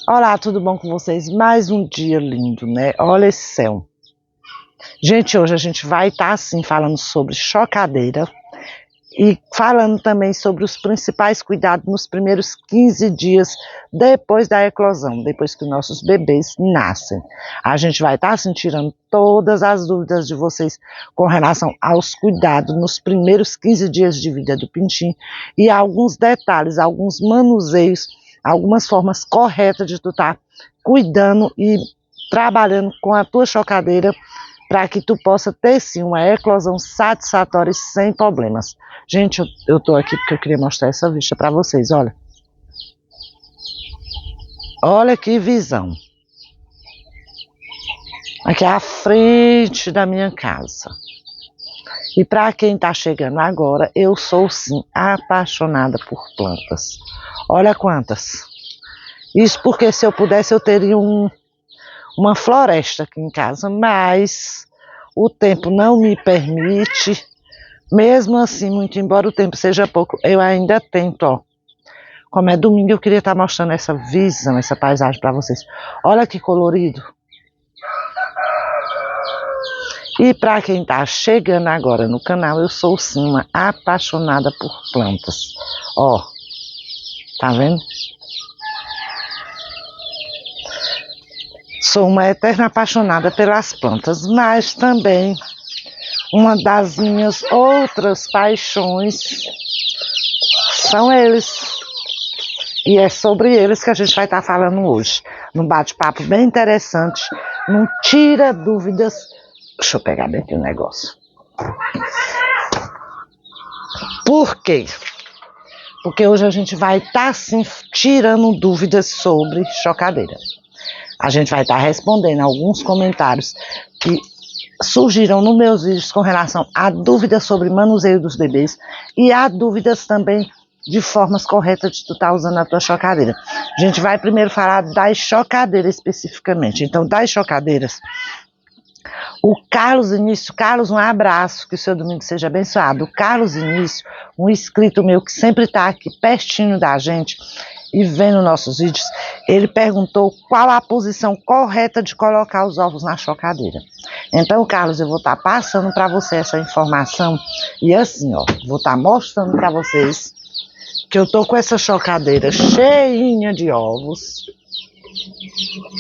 Olá, tudo bom com vocês? Mais um dia lindo, né? Olha esse céu. Gente, hoje a gente vai estar assim falando sobre chocadeira e falando também sobre os principais cuidados nos primeiros 15 dias depois da eclosão, depois que nossos bebês nascem. A gente vai estar assim tirando todas as dúvidas de vocês com relação aos cuidados nos primeiros 15 dias de vida do pintinho e alguns detalhes, alguns manuseios, algumas formas corretas de tu estar cuidando e trabalhando com a tua chocadeira para que tu possa ter sim uma eclosão satisfatória e sem problemas. Gente, eu tô aqui porque eu queria mostrar essa vista para vocês, olha. Olha que visão. Aqui é a frente da minha casa. E para quem está chegando agora, eu sou sim apaixonada por plantas. Olha quantas. Isso porque se eu pudesse eu teria uma floresta aqui em casa, mas o tempo não me permite. Mesmo assim, muito embora o tempo seja pouco, eu ainda tento, ó. Como é domingo, eu queria estar mostrando essa visão, essa paisagem para vocês. Olha que colorido. E para quem está chegando agora no canal, eu sou sim uma apaixonada por plantas. Ó, tá vendo? Sou uma eterna apaixonada pelas plantas, mas também uma das minhas outras paixões são eles. E é sobre eles que a gente vai estar falando hoje. Num bate-papo bem interessante, num tira dúvidas. Deixa eu pegar bem aqui o negócio. Por quê? Porque hoje a gente vai estar assim tirando dúvidas sobre chocadeira. A gente vai estar respondendo alguns comentários que surgiram nos meus vídeos com relação a dúvidas sobre manuseio dos bebês e a dúvidas também de formas corretas de tu estar usando a tua chocadeira. A gente vai primeiro falar das chocadeiras especificamente. Então, das chocadeiras, o Carlos Início, Carlos, um abraço, que o seu domingo seja abençoado. O Carlos Início, um inscrito meu que sempre está aqui pertinho da gente e vendo nossos vídeos, ele perguntou qual a posição correta de colocar os ovos na chocadeira. Então, Carlos, eu vou estar passando para você essa informação e assim, ó, vou estar mostrando para vocês que eu tô com essa chocadeira cheinha de ovos.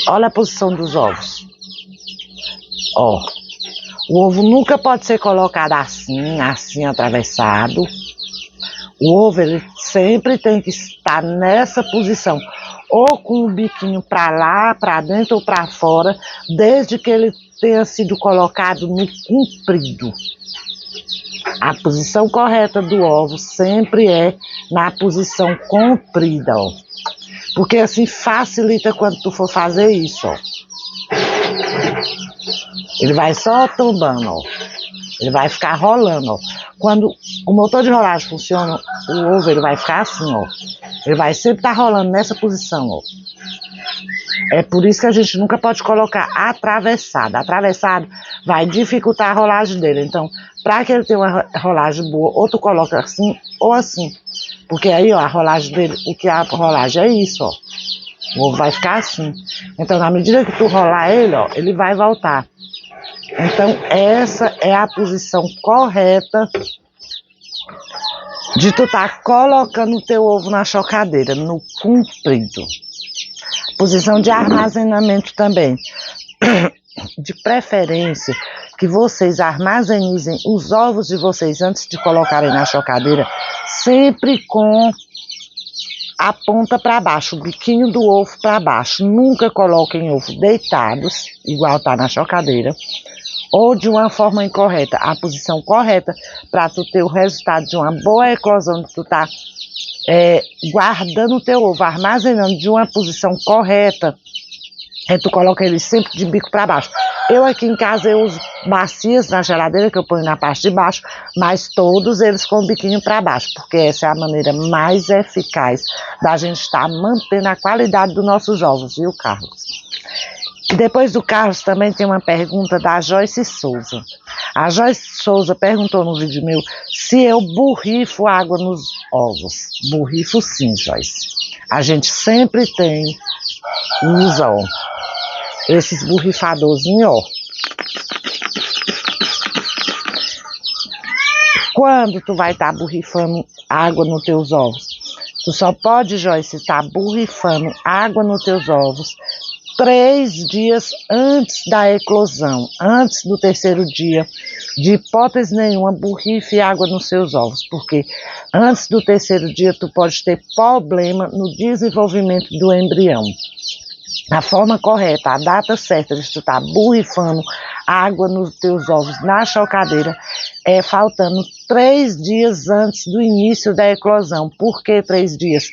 Olha a posição dos ovos. Ó, o ovo nunca pode ser colocado assim atravessado. O ovo ele sempre tem que estar nessa posição, ou com o biquinho para lá, para dentro ou para fora, desde que ele tenha sido colocado no comprido. A posição correta do ovo sempre é na posição comprida, ó. Porque assim facilita quando tu for fazer isso, ó. Ele vai só tombando, ó. Ele vai ficar rolando, ó. Quando o motor de rolagem funciona, o ovo ele vai ficar assim, ó. Ele vai sempre estar rolando nessa posição, ó. É por isso que a gente nunca pode colocar atravessado. Atravessado vai dificultar a rolagem dele. Então, para que ele tenha uma rolagem boa, ou tu coloca assim ou assim. Porque aí, ó, a rolagem dele, o que é a rolagem é isso, ó. O ovo vai ficar assim. Então, na medida que tu rolar ele, ó, ele vai voltar. Então, essa é a posição correta de tu tá colocando o teu ovo na chocadeira, no comprido. Posição de armazenamento também. De preferência, que vocês armazenizem os ovos de vocês antes de colocarem na chocadeira, sempre com a ponta para baixo, o biquinho do ovo para baixo. Nunca coloquem ovo deitados, igual tá na chocadeira, ou de uma forma incorreta. A posição correta para tu ter o resultado de uma boa eclosão, de tu tá guardando o teu ovo, armazenando de uma posição correta, tu coloca ele sempre de bico para baixo. Eu aqui em casa eu uso bacias na geladeira que eu ponho na parte de baixo, mas todos eles com o biquinho para baixo, porque essa é a maneira mais eficaz da gente estar mantendo a qualidade dos nossos ovos, viu, Carlos? E depois do Carlos também tem uma pergunta da Joyce Souza. A Joyce Souza perguntou no vídeo meu Se eu borrifo água nos ovos, borrifo sim, Joyce. A gente sempre tem, usa, ó, esses borrifadorzinhos, ó. Quando tu vai estar borrifando água nos teus ovos? Tu só pode, Joyce, estar borrifando água nos teus ovos 3 dias antes da eclosão, antes do 3º dia. De hipótese nenhuma, borrife água nos seus ovos, porque antes do 3º dia tu pode ter problema no desenvolvimento do embrião. A forma correta, a data certa de tu estar borrifando água nos teus ovos na chocadeira é faltando 3 dias antes do início da eclosão. Por que 3 dias?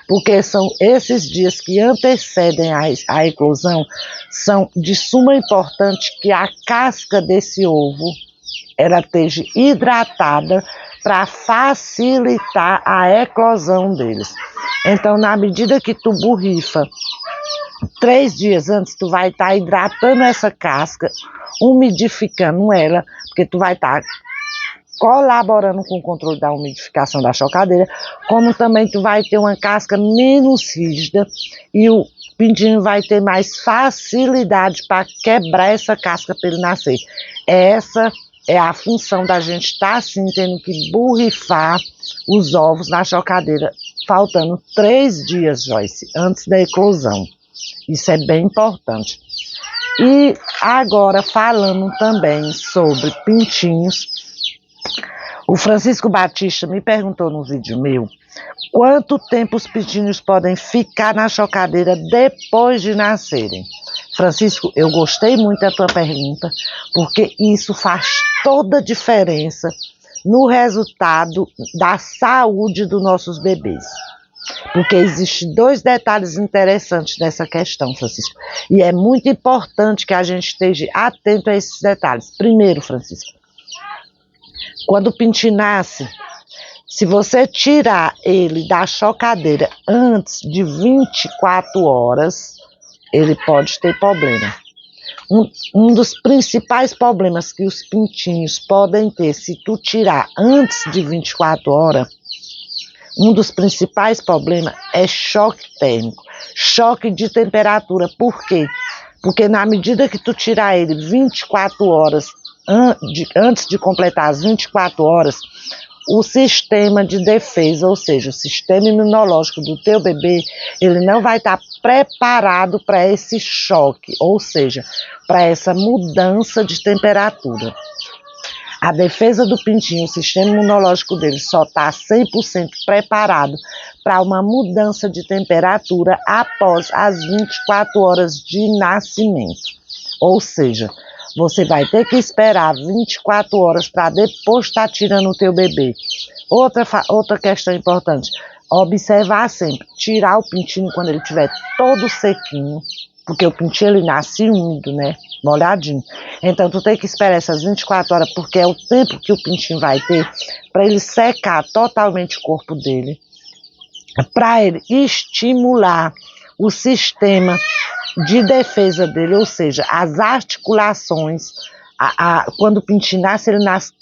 Porque são esses dias que antecedem a eclosão, são de suma importância que a casca desse ovo ela esteja hidratada para facilitar a eclosão deles. Então, na medida que tu borrifa 3 dias antes, tu vai estar hidratando essa casca, umidificando ela, porque tu vai estar colaborando com o controle da umidificação da chocadeira, como também tu vai ter uma casca menos rígida e o pintinho vai ter mais facilidade para quebrar essa casca para ele nascer. Essa é a função da gente estar assim, tendo que borrifar os ovos na chocadeira, faltando 3 dias, Joyce, antes da eclosão. Isso é bem importante. E agora falando também sobre pintinhos, o Francisco Batista me perguntou no vídeo meu quanto tempo os pintinhos podem ficar na chocadeira depois de nascerem. Francisco, eu gostei muito da tua pergunta, porque isso faz toda a diferença no resultado da saúde dos nossos bebês. Porque existem 2 detalhes interessantes nessa questão, Francisco. E é muito importante que a gente esteja atento a esses detalhes. Primeiro, Francisco, quando o pintinho nasce, se você tirar ele da chocadeira antes de 24 horas, ele pode ter problema. Um dos principais problemas que os pintinhos podem ter se tu tirar antes de 24 horas, um dos principais problemas é choque térmico, choque de temperatura. Por quê? Porque na medida que tu tirar ele 24 horas, antes de completar as 24 horas, o sistema de defesa, ou seja, o sistema imunológico do teu bebê, ele não vai estar preparado para esse choque, ou seja, para essa mudança de temperatura. A defesa do pintinho, o sistema imunológico dele só está 100% preparado para uma mudança de temperatura após as 24 horas de nascimento. Ou seja, você vai ter que esperar 24 horas para depois estar tirando o teu bebê. Outra questão importante, observar sempre, tirar o pintinho quando ele estiver todo sequinho, porque o pintinho ele nasce úmido, né? Molhadinho. Então tu tem que esperar essas 24 horas, porque é o tempo que o pintinho vai ter para ele secar totalmente o corpo dele, para ele estimular o sistema de defesa dele, ou seja, as articulações. Quando o pintinho nasce, ele nasce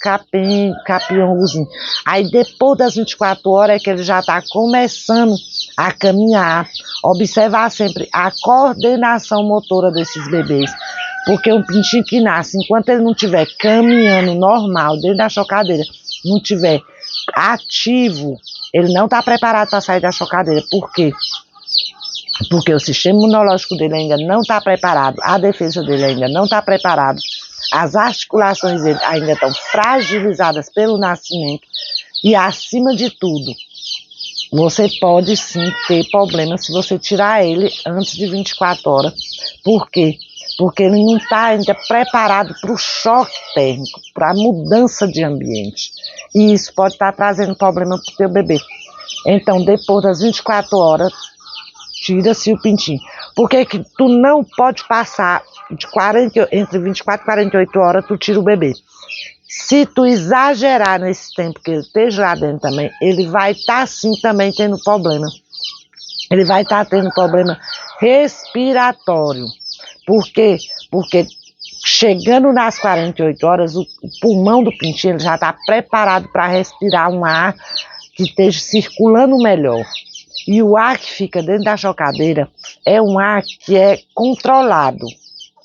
capiãozinho. Aí depois das 24 horas é que ele já está começando a caminhar. Observar sempre a coordenação motora desses bebês. Porque um pintinho que nasce, enquanto ele não estiver caminhando normal dentro da chocadeira, não estiver ativo, ele não está preparado para sair da chocadeira. Por quê? Porque o sistema imunológico dele ainda não está preparado, a defesa dele ainda não está preparada, as articulações dele ainda estão fragilizadas pelo nascimento e, acima de tudo, você pode sim ter problema se você tirar ele antes de 24 horas. Por quê? Porque ele não está ainda preparado para o choque térmico, para a mudança de ambiente. E isso pode estar trazendo problema para o teu bebê. Então, depois das 24 horas, tira-se o pintinho. Por que que tu não pode passar entre 24 e 48 horas, tu tira o bebê? Se tu exagerar nesse tempo que ele esteja lá dentro também, ele vai estar sim também tendo problema. Ele vai estar tendo problema respiratório. Por quê? Porque Chegando nas 48 horas, o pulmão do pintinho já está preparado para respirar um ar que esteja circulando melhor. E o ar que fica dentro da chocadeira é um ar que é controlado.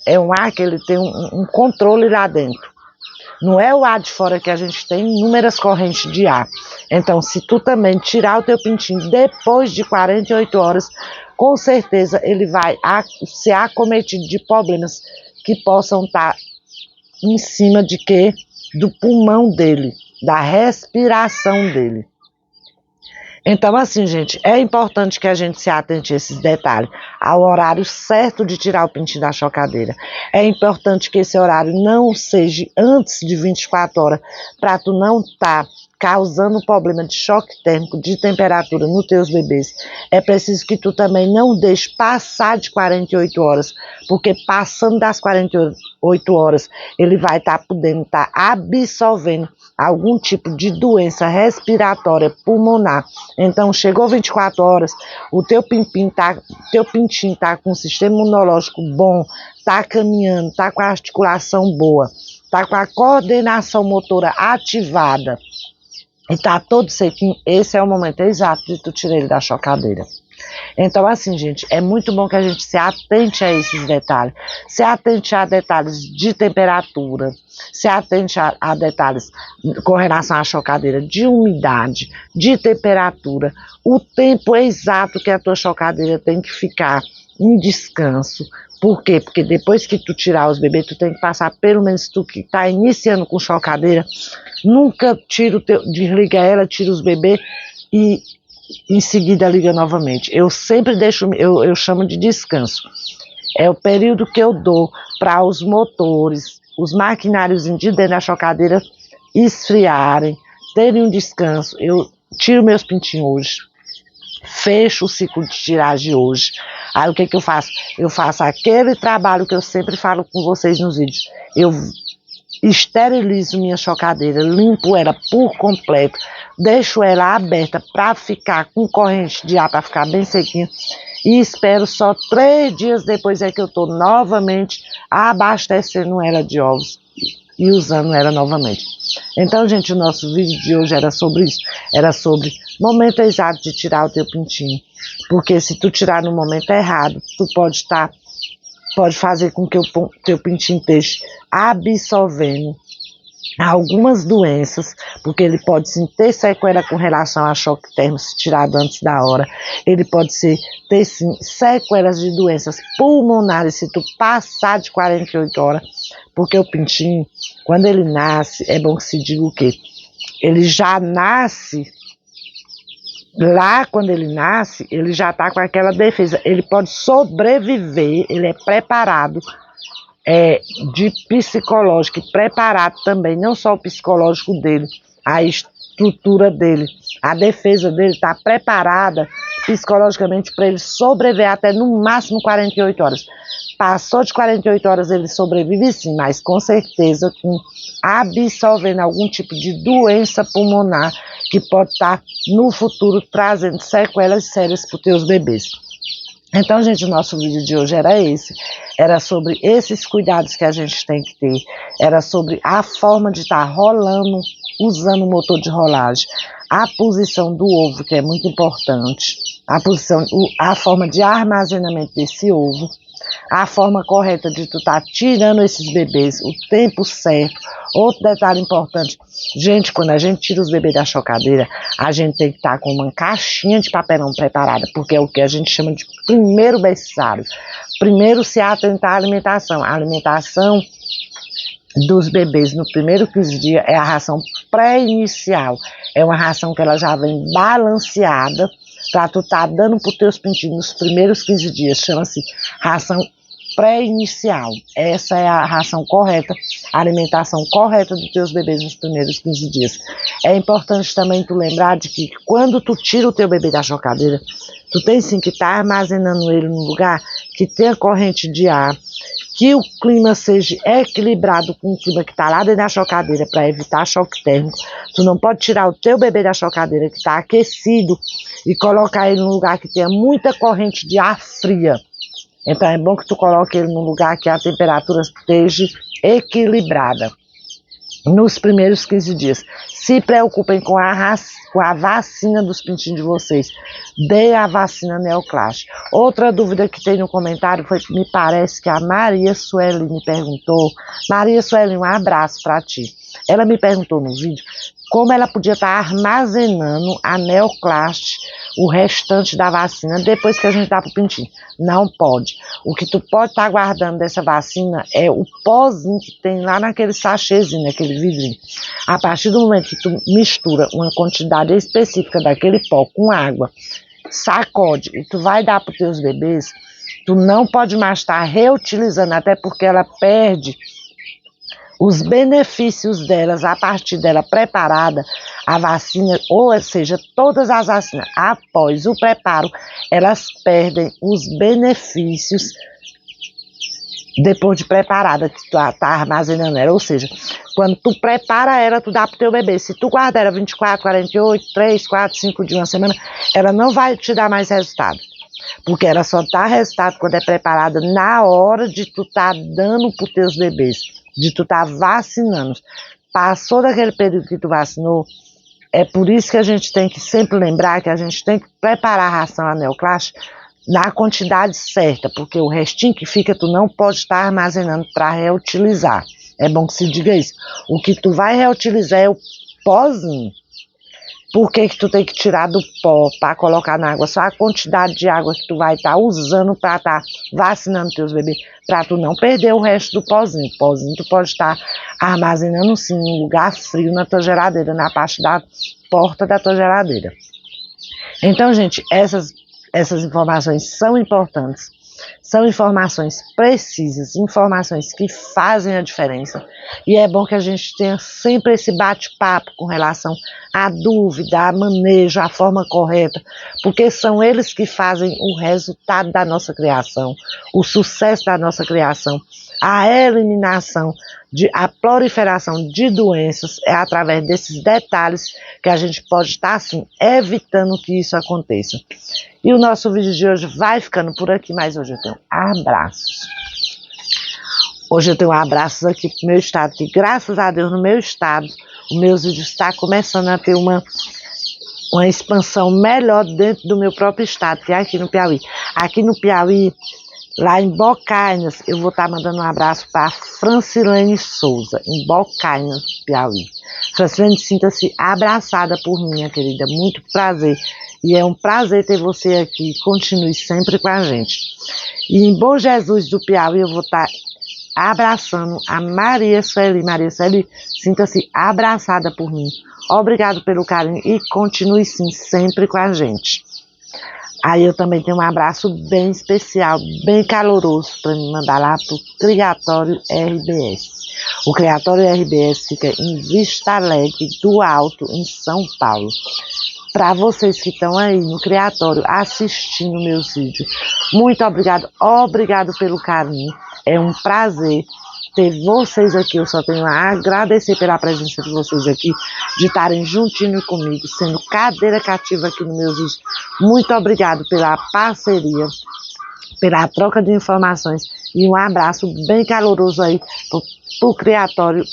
É um ar que ele tem um controle lá dentro. Não é o ar de fora que a gente tem inúmeras correntes de ar. Então, se tu também tirar o teu pintinho depois de 48 horas, com certeza ele vai ser acometido de problemas que possam estar em cima de quê? Do pulmão dele, da respiração dele. Então, assim, gente, é importante que a gente se atente a esses detalhes, ao horário certo de tirar o pintinho da chocadeira. É importante que esse horário não seja antes de 24 horas, para tu não estar causando problema de choque térmico, de temperatura nos teus bebês. É preciso que tu também não deixe passar de 48 horas, porque passando das 48 horas, ele vai estar podendo estar absorvendo algum tipo de doença respiratória pulmonar. Então, chegou 24 horas, o teu pintinho tá com um sistema imunológico bom, tá caminhando, tá com a articulação boa, tá com a coordenação motora ativada e tá todo sequinho. Esse é o momento exato de tu tirar ele da chocadeira. Então, assim, gente, é muito bom que a gente se atente a esses detalhes. Se atente a detalhes de temperatura, se atente a detalhes com relação à chocadeira de umidade, de temperatura, o tempo exato que a tua chocadeira tem que ficar em descanso. Por quê? Porque depois que tu tirar os bebês, tu tem que passar, pelo menos tu que tá iniciando com chocadeira, nunca desliga ela, tira os bebês e em seguida liga novamente. Eu sempre deixo, eu chamo de descanso. É o período que eu dou para os motores, os maquinários de dentro da chocadeira esfriarem, terem um descanso. Eu tiro meus pintinhos hoje, fecho o ciclo de tiragem hoje. Aí o que eu faço? Eu faço aquele trabalho que eu sempre falo com vocês nos vídeos. Eu esterilizo minha chocadeira, limpo ela por completo, deixo ela aberta para ficar com corrente de ar, para ficar bem sequinha, e espero só 3 dias depois é que eu estou novamente abastecendo ela de ovos e usando ela novamente. Então, gente, o nosso vídeo de hoje era sobre isso, era sobre o momento exato de tirar o teu pintinho, porque se tu tirar no momento errado, tu pode fazer com que o teu pintinho esteja absorvendo algumas doenças, porque ele pode sim ter sequela com relação a choque térmico se tirado antes da hora. Ele pode ter sim sequelas de doenças pulmonares se tu passar de 48 horas, porque o pintinho, quando ele nasce, é bom que se diga o quê? Ele já nasce. Lá, quando ele nasce, ele já está com aquela defesa, ele pode sobreviver, ele é preparado, de psicológico, e preparado também, não só o psicológico dele, a estrutura dele, a defesa dele está preparada psicologicamente para ele sobreviver até no máximo 48 horas. Passou de 48 horas ele sobrevive sim, mas com certeza com absorvendo algum tipo de doença pulmonar que pode estar no futuro trazendo sequelas sérias para os teus bebês. Então, gente, o nosso vídeo de hoje era esse. Era sobre esses cuidados que a gente tem que ter. Era sobre a forma de estar rolando, usando o motor de rolagem. A posição do ovo, que é muito importante. A forma de armazenamento desse ovo. A forma correta de tu estar tirando esses bebês, o tempo certo. Outro detalhe importante, gente, quando a gente tira os bebês da chocadeira, a gente tem que estar com uma caixinha de papelão preparada, porque é o que a gente chama de primeiro berçário. Primeiro se atentar à alimentação. A alimentação dos bebês no primeiro 15 dias é a ração pré-inicial. É uma ração que ela já vem balanceada, para tu tá dando para os teus pintinhos nos primeiros 15 dias. Chama-se ração pré-inicial. Essa é a ração correta, a alimentação correta dos teus bebês nos primeiros 15 dias. É importante também tu lembrar de que quando tu tira o teu bebê da chocadeira, tu tem sim que estar armazenando ele num lugar que tenha corrente de ar, que o clima seja equilibrado com o clima que está lá dentro da chocadeira para evitar choque térmico. Tu não pode tirar o teu bebê da chocadeira que está aquecido e colocar ele num lugar que tenha muita corrente de ar fria. Então é bom que tu coloque ele num lugar que a temperatura esteja equilibrada. Nos primeiros 15 dias. Se preocupem com a vacina dos pintinhos de vocês. Dê a vacina Neoclast. Outra dúvida que tem no comentário foi que me parece que a Maria Sueli me perguntou. Maria Sueli, um abraço para ti. Ela me perguntou no vídeo como ela podia estar armazenando a Neoclast, o restante da vacina, depois que a gente dá pro pintinho. Não pode. O que tu pode estar guardando dessa vacina é o pozinho que tem lá naquele sachêzinho, naquele vidrinho. A partir do momento que tu mistura uma quantidade específica daquele pó com água, sacode e tu vai dar pros teus bebês, tu não pode mais estar reutilizando, até porque ela perde os benefícios delas a partir dela preparada, a vacina, ou seja, todas as vacinas após o preparo, elas perdem os benefícios depois de preparada, que tu tá armazenando ela, ou seja, quando tu prepara ela, tu dá pro teu bebê, se tu guarda ela 24, 48, 3, 4, 5 dias, uma semana, ela não vai te dar mais resultado. Porque ela só dá resultado quando é preparada na hora de tu tá dando pros teus bebês, de tu tá vacinando. Passou daquele período que tu vacinou, é por isso que a gente tem que sempre lembrar que a gente tem que preparar a ração a Neoclast na quantidade certa, porque o restinho que fica tu não pode estar armazenando para reutilizar. É bom que se diga isso. O que tu vai reutilizar é o pozinho. Por que tu tem que tirar do pó para colocar na água? Só a quantidade de água que tu vai estar usando para estar vacinando teus bebês, para tu não perder o resto do pozinho. O pozinho tu pode estar armazenando sim em um lugar frio na tua geladeira, na parte da porta da tua geladeira. Então, gente, essas informações são importantes. São informações precisas, informações que fazem a diferença. E é bom que a gente tenha sempre esse bate-papo com relação à dúvida, a manejo, a forma correta, porque são eles que fazem o resultado da nossa criação, o sucesso da nossa criação, a eliminação, a proliferação de doenças é através desses detalhes que a gente pode estar, assim, evitando que isso aconteça. E o nosso vídeo de hoje vai ficando por aqui, mas hoje eu tenho abraços. Hoje eu tenho abraços aqui pro meu estado, que graças a Deus no meu estado, os meus vídeos estão começando a ter uma expansão melhor dentro do meu próprio estado, que é aqui no Piauí. Aqui no Piauí, lá em Bocainas, eu vou estar mandando um abraço para Francilene Souza, em Bocainas, Piauí. Francilene, sinta-se abraçada por mim, minha querida, muito prazer. E é um prazer ter você aqui, continue sempre com a gente. E em Bom Jesus do Piauí, eu vou estar abraçando a Maria Sueli. Maria Sueli, sinta-se abraçada por mim. Obrigado pelo carinho e continue sim, sempre com a gente. Aí eu também tenho um abraço bem especial, bem caloroso, para me mandar lá para o Criatório RBS. O Criatório RBS fica em Vista Alegre do Alto, em São Paulo. Para vocês que estão aí no Criatório assistindo meus vídeos, muito obrigado, obrigado pelo carinho. É um prazer ter vocês aqui. Eu só tenho a agradecer pela presença de vocês aqui, de estarem juntinho comigo, sendo cadeira cativa aqui nos meus vídeos. Muito obrigado pela parceria, pela troca de informações e um abraço bem caloroso aí pro Criatório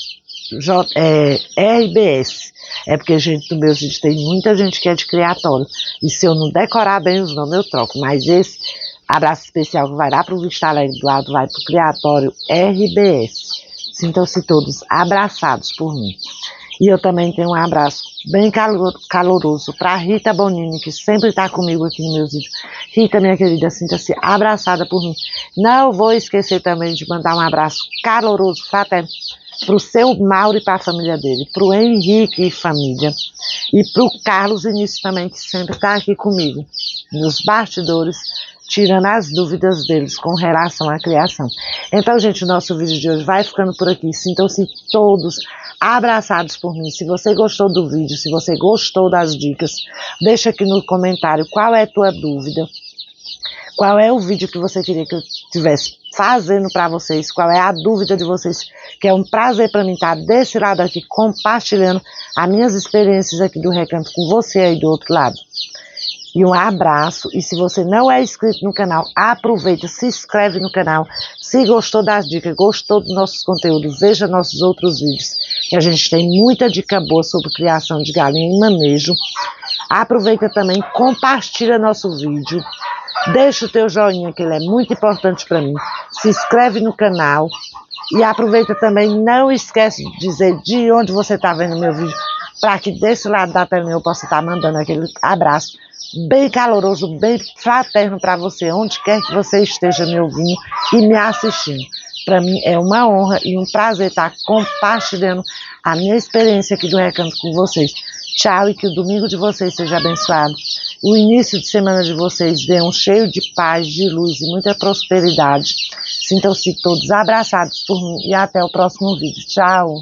RBS. É porque, gente, no meus vídeos tem muita gente que é de Criatório. E se eu não decorar bem os nomes, eu troco. Mas esse abraço especial que vai lá para o Vista Alegre do Alto, vai para o Criatório RBS. Sintam-se todos abraçados por mim. E eu também tenho um abraço bem caloroso para Rita Bonini, que sempre está comigo aqui nos meus vídeos. Rita, minha querida, sinta-se abraçada por mim. Não vou esquecer também de mandar um abraço caloroso, fraterno, para o seu Mauro e para a família dele, para o Henrique e família, e para o Carlos Início também, que sempre está aqui comigo, nos bastidores, tirando as dúvidas deles com relação à criação. Então, gente, o nosso vídeo de hoje vai ficando por aqui. Sintam-se todos abraçados por mim. Se você gostou do vídeo, se você gostou das dicas, deixa aqui no comentário qual é a tua dúvida, qual é o vídeo que você queria que eu estivesse fazendo para vocês, qual é a dúvida de vocês, que é um prazer para mim estar desse lado aqui, compartilhando as minhas experiências aqui do Recanto com você aí do outro lado. e um abraço. E se você não é inscrito no canal, aproveita, se inscreve no canal. Se gostou das dicas, gostou dos nossos conteúdos, veja nossos outros vídeos. E a gente tem muita dica boa sobre criação de galinha e manejo. Aproveita também, compartilha nosso vídeo. Deixa o teu joinha, que ele é muito importante para mim. Se inscreve no canal. E aproveita também, não esquece de dizer de onde você está vendo meu vídeo, para que desse lado da telinha eu possa estar mandando aquele abraço bem caloroso, bem fraterno para você, onde quer que você esteja me ouvindo e me assistindo. Para mim é uma honra e um prazer estar compartilhando a minha experiência aqui do Recanto com vocês. Tchau, e que o domingo de vocês seja abençoado. O início de semana de vocês venham cheio de paz, de luz e muita prosperidade. Sintam-se todos abraçados por mim e até o próximo vídeo. Tchau!